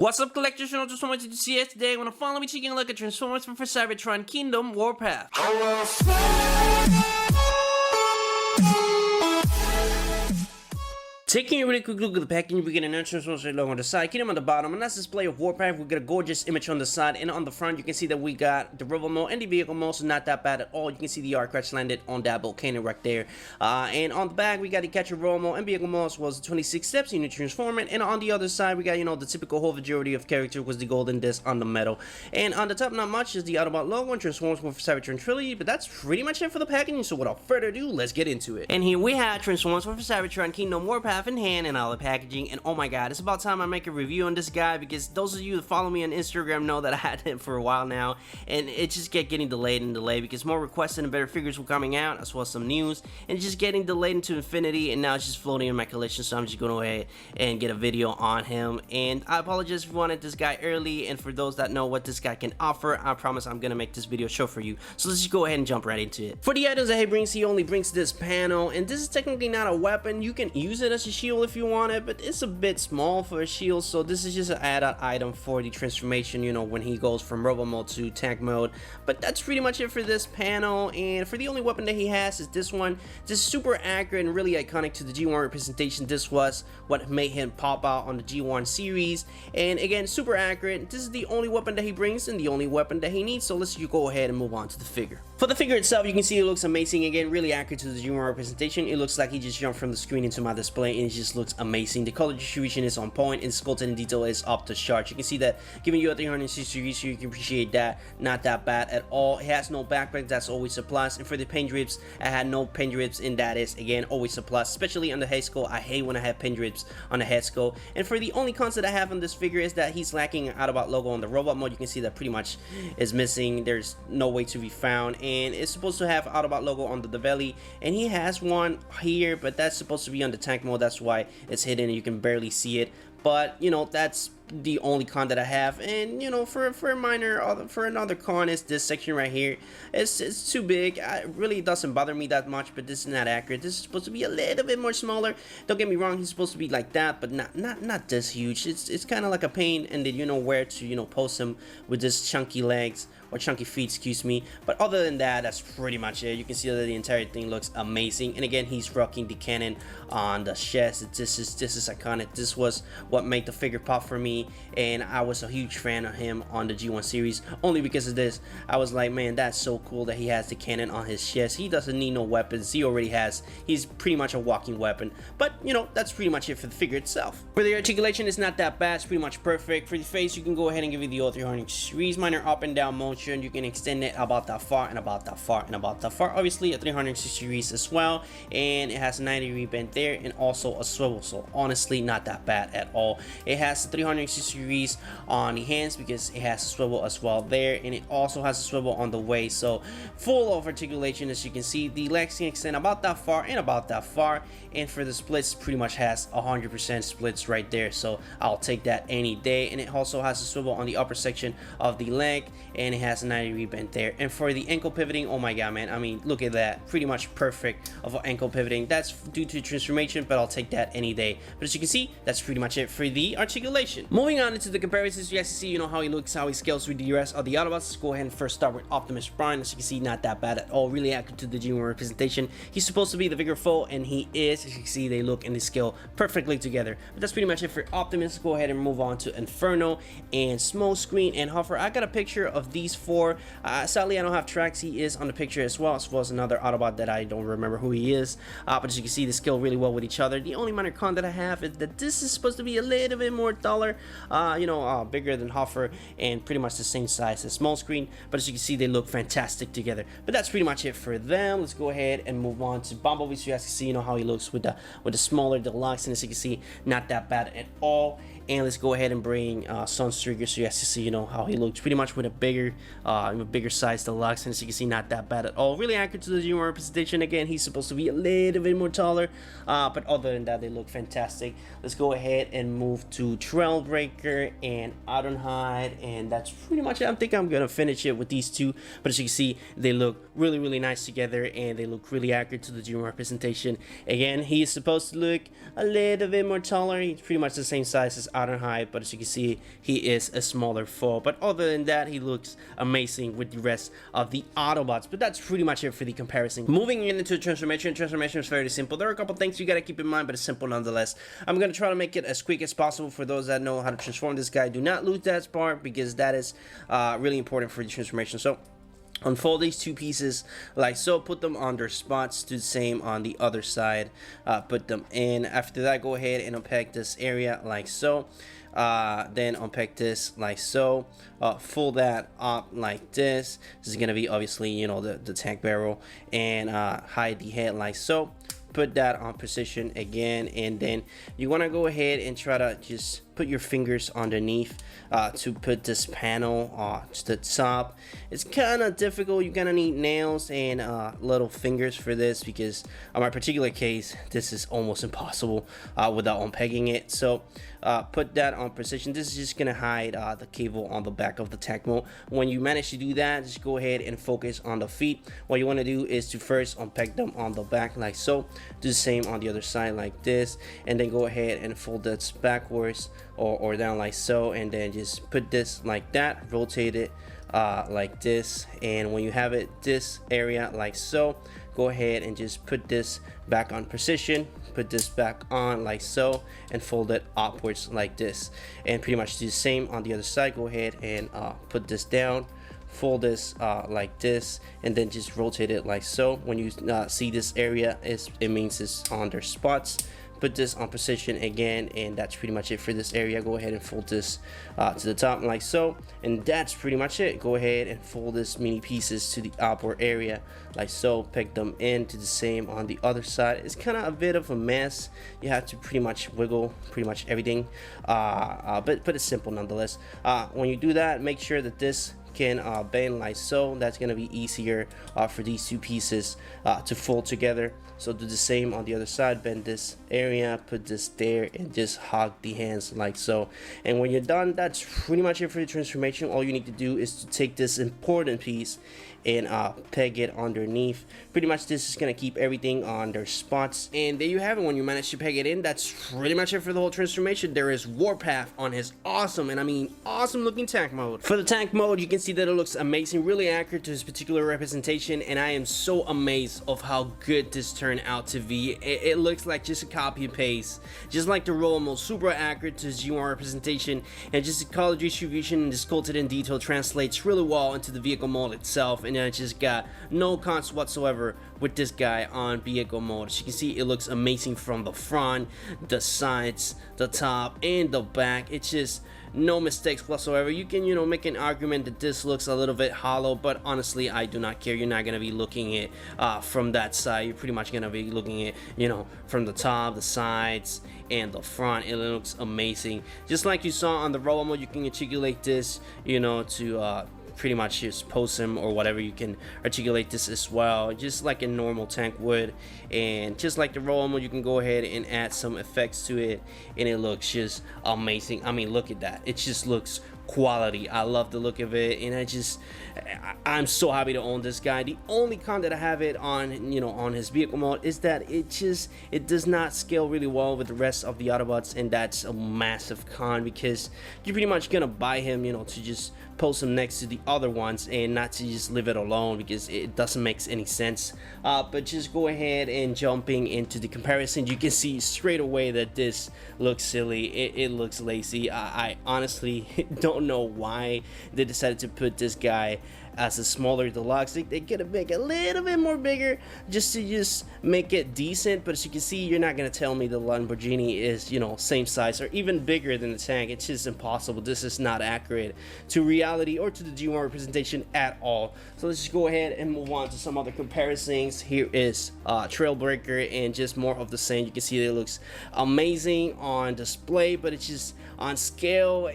What's up, collectors? And so much to see us today. When I finally be taking a look at Transformers for Cybertron Kingdom Warpath. Taking a really quick look at the packaging, we get an Transformers logo on the side, Kingdom on the bottom, and that's display of Warpath. We get a gorgeous image on the side, and on the front you can see that we got the robot mode and the vehicle mode, so not that bad at all. You can see the art crash landed on that volcano right there. And on the back we got the catcher robot mode and vehicle mode was 26 steps in the Transformer, and on the other side we got, you know, the typical whole majority of character was the golden disc on the metal. And on the top, not much, is the Autobot logo and Transformers for Cybertron Trilogy, but that's pretty much it for the packaging. So without further ado, let's get into it. And here we have Transformers for Cybertron Kingdom Warpath in hand and all the packaging, and oh my god, it's about time I make a review on this guy, because those of you that follow me on Instagram know that I had him for a while now, and it just kept getting delayed and delayed because more requests and better figures were coming out, as well as some news, and just getting delayed into infinity, and now it's just floating in my collection. So I'm just going to go ahead and get a video on him, and I apologize if you wanted this guy early, and for those that know what this guy can offer, I promise I'm gonna make this video show for you. So let's just go ahead and jump right into it. For the items that he brings, he only brings this panel, and this is technically not a weapon. You can use it as a shield if you want it, but it's a bit small for a shield, so this is just an add-on item for the transformation, you know, when he goes from robot mode to tank mode. But that's pretty much it for this panel, and for the only weapon that he has is this one. This is super accurate and really iconic to the G1 representation. This was what made him pop out on the G1 series, and again, super accurate. This is the only weapon that he brings and the only weapon that he needs, so let's go ahead and move on to the figure. For the figure itself, you can see it looks amazing. Again, really accurate to the G1 representation. It looks like he just jumped from the screen into my display, and it just looks amazing. The color distribution is on point, and the sculpting and detail is up to charts. You can see that giving you a 360 degrees, so you can appreciate that. Not that bad at all. It has no backpack, that's always a plus. And for the paint drips, I had no paint drips, and that is again always a plus, especially on the head sculpt. I hate when I have paint drips on the head sculpt. And for the only cons that I have on this figure is that he's lacking an Autobot logo on the robot mode. You can see that pretty much is missing. There's no way to be found, and it's supposed to have Autobot logo on the belly, and he has one here, but that's supposed to be on the tank mode. That's why it's hidden and you can barely see it. But you know, that's the only con that I have. And you know, for another con is this section right here. It's too big. It really doesn't bother me that much, but this is not accurate. This is supposed to be a little bit more smaller. Don't get me wrong, he's supposed to be like that, but not this huge. It's kind of like a pain, and then you know where to, you know, post him with this chunky legs, or chunky feet, excuse me. But other than that, that's pretty much it. You can see that the entire thing looks amazing, and again, he's rocking the cannon on the chest. This is iconic. This was what made the figure pop for me, and I was a huge fan of him on the G1 series only because of this. I was like, man, that's so cool that he has the cannon on his chest. He doesn't need no weapons. He's pretty much a walking weapon. But you know, that's pretty much it for the figure itself. For the articulation, it's not that bad. It's pretty much perfect. For the face, you can go ahead and give it the 360 degrees, minor up and down motion. You can extend it about that far and about that far and about that far. Obviously a 360 degrees as well, and it has a 90-degree bend there, and also a swivel. So honestly, not that bad at all. It has 360 degrees on the hands because it has a swivel as well there, and it also has a swivel on the waist. So full of articulation. As you can see, the legs can extend about that far and about that far, and for the splits, pretty much has 100% splits right there, so I'll take that any day. And it also has a swivel on the upper section of the leg, and it has a 90-degree bend there. And for the ankle pivoting, oh my god, man, I mean, look at that, pretty much perfect of an ankle pivoting. That's due to transformation, but I'll take that any day. But as you can see, that's pretty much it for the articulation. Moving on into the comparisons, you guys can see, you know, how he looks, how he scales with the rest of the Autobots. Let's go ahead and first start with Optimus Prime. As you can see, not that bad at all, really accurate to the G1 representation. He's supposed to be the bigger foe, and he is. As you can see, they look and they scale perfectly together. But that's pretty much it for Optimus. Go ahead and move on to Inferno and Smokescreen and Huffer. I got a picture of these four. Sadly, I don't have tracks. He is on the picture as well as another Autobot that I don't remember who he is. But as you can see, they scale really well with each other. The only minor con that I have is that this is supposed to be a little bit more taller, you know, bigger than Huffer, and pretty much the same size as Smokescreen. But as you can see, they look fantastic together. But that's pretty much it for them. Let's go ahead and move on to Bumblebee, so you guys can see, you know, how he looks with the smaller deluxe, and as you can see, not that bad at all. And let's go ahead and bring Sunstreaker, so you guys can see, you know, how he looks pretty much with a bigger size deluxe, and as you can see, not that bad at all. Really accurate to the G1 representation. Again, he's supposed to be a little bit more taller, but other than that, they look fantastic. Let's go ahead and move to Trailbreaker and Ironhide, and that's pretty much it. I think I'm gonna finish it with these two, but as you can see, they look really nice together, and they look really accurate to the G1 representation. Again, he is supposed to look a little bit more taller. He's pretty much the same size as height, but as you can see, he is a smaller foe. But other than that, he looks amazing with the rest of the Autobots. But that's pretty much it for the comparison. Moving into transformation is very simple. There are a couple things you gotta keep in mind, but it's simple nonetheless. I'm gonna try to make it as quick as possible for those that know how to transform this guy. Do not lose that part, because that is really important for the transformation. So unfold these two pieces like so, put them on their spots, do the same on the other side, put them in. After that, go ahead and unpack this area like so, then unpack this like so, fold that up like this. This is gonna be obviously, you know, the tank barrel, and hide the head like so. Put that on position again, and then you want to go ahead and try to just put your fingers underneath to put this panel to the top. It's kind of difficult. You're gonna need nails and little fingers for this, because in my particular case, this is almost impossible without unpegging it. So put that on position. This is just gonna hide the cable on the back of the tank mode. When you manage to do that, just go ahead and focus on the feet. What you want to do is to first unpeg them on the back like so, do the same on the other side like this, and then go ahead and fold this backwards or down like so, and then just put this like that, rotate it like this, and when you have it this area like so, go ahead and just put this back on position, put this back on like so, and fold it upwards like this, and pretty much do the same on the other side. Go ahead and put this down, fold this like this, and then just rotate it like so. When you see this area, it means it's on their spots. Put this on position again, and that's pretty much it for this area. Go ahead and fold this to the top like so, and that's pretty much it. Go ahead and fold this mini pieces to the upper area like so, peg them in, to the same on the other side. It's kind of a bit of a mess. You have to pretty much wiggle pretty much everything, but it's simple nonetheless. When you do that, make sure that this can bend like so. That's gonna be easier for these two pieces to fold together. So do the same on the other side, bend this area, put this there, and just hug the hands like so. And when you're done, that's pretty much it for the transformation. All you need to do is to take this important piece and peg it underneath. Pretty much this is gonna keep everything on their spots, and there you have it. When you manage to peg it in, that's pretty much it for the whole transformation. There is Warpath on his awesome, and I mean awesome looking tank mode. For the tank mode, you can see that it looks amazing, really accurate to his particular representation, and I am so amazed of how good this turned out to be. It looks like just a copy and paste, just like the role mode, super accurate to his UI representation, and just the color distribution and the sculpted in detail translates really well into the vehicle mode itself. And I just got no cons whatsoever with this guy on vehicle mode. As you can see, it looks amazing from the front, the sides, the top, and the back. It's just no mistakes whatsoever. You can, you know, make an argument that this looks a little bit hollow, but honestly, I do not care. You're not gonna be looking at from that side. You're pretty much gonna be looking at, you know, from the top, the sides, and the front. It looks amazing. Just like you saw on the roll mode, you can articulate this, you know, to pretty much just post him or whatever. You can articulate this as well, just like a normal tank would. And just like the roll mode, you can go ahead and add some effects to it, and it looks just amazing. I mean, look at that. It just looks quality. I love the look of it, and I'm so happy to own this guy. The only con that I have it on, you know, on his vehicle mode is that it does not scale really well with the rest of the Autobots, and that's a massive con, because you're pretty much gonna buy him, you know, to just post him next to the other ones and not to just leave it alone, because it doesn't make any sense. But just go ahead and jumping into the comparison, you can see straight away that this looks silly. It looks lazy. I honestly don't know why they decided to put this guy as a smaller deluxe. They could have made it a little bit more bigger just to make it decent, but as you can see, you're not gonna tell me the Lamborghini is, you know, same size or even bigger than the tank. It's just impossible. This is not accurate to reality or to the G1 representation at all. So let's just go ahead and move on to some other comparisons. Here is Trailbreaker, and just more of the same. You can see that it looks amazing on display, but it's just on scale,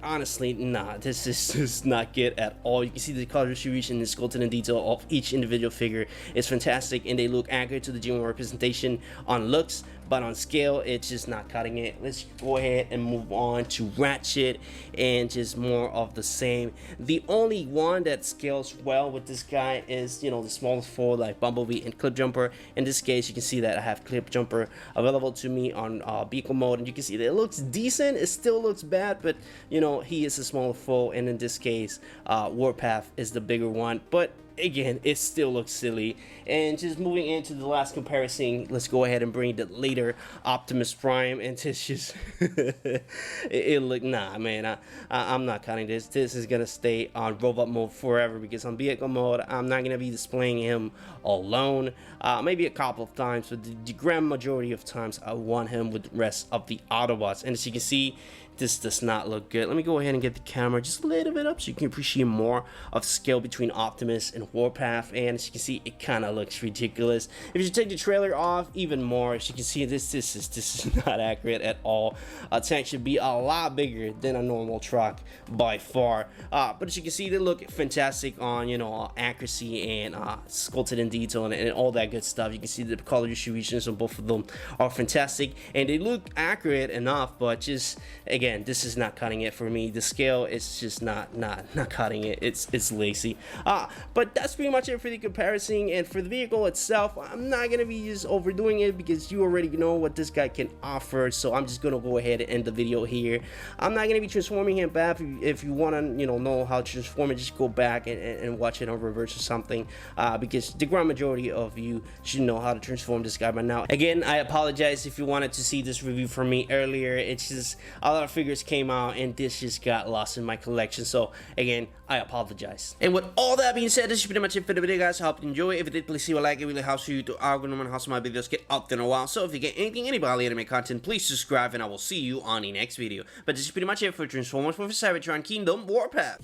honestly, nah, this is just not good at all. You can see the color distribution and sculpted in detail of each individual figure is fantastic, and they look accurate to the G1 representation on looks. but on scale it's just not cutting it. Let's go ahead and move on to Ratchet, and just more of the same. The only one that scales well with this guy is, you know, the smallest four like Bumblebee and Clip Jumper. In this case, you can see that I have Clip Jumper available to me on vehicle mode, and you can see that it looks decent. It still looks bad, but you know, he is a smaller foe, and in this case Warpath is the bigger one, but again, it still looks silly. And just moving into the last comparison, let's go ahead and bring the later Optimus Prime, and this just it look, nah man, I'm not cutting this. This is gonna stay on robot mode forever, because on vehicle mode I'm not gonna be displaying him alone. Maybe a couple of times, but the grand majority of times I want him with the rest of the Autobots. And as you can see, this does not look good. Let me go ahead and get the camera just a little bit up so you can appreciate more of the scale between Optimus and Warpath. And as you can see, it kind of looks ridiculous. If you take the trailer off, even more. As you can see, this is not accurate at all. A tank should be a lot bigger than a normal truck by far. But as you can see, they look fantastic on, you know, accuracy and sculpted in detail and all that good stuff. You can see the color distributions on both of them are fantastic, and they look accurate enough, but just again, this is not cutting it for me. The scale is just not cutting it. It's lazy. But that's pretty much it for the comparison. And for the vehicle itself, I'm not gonna be just overdoing it, because you already know what this guy can offer. So I'm just gonna go ahead and end the video here. I'm not gonna be transforming him back. If you want to, you know how to transform it, just go back and watch it on reverse or something, because the grand majority of you should know how to transform this guy by now. Again, I apologize if you wanted to see this review from me earlier. It's just a lot of figures came out and this just got lost in my collection, so again, I apologize. And with all that being said, this is pretty much it for the video, guys. I hope you enjoy. If you did, please leave a like. It really helps you to algorithm and helps my videos get up there in a while. So if you get anything, anybody anime content, please subscribe, and I will see you on the next video. But this is pretty much it for Transformers for Cybertron Kingdom Warpath.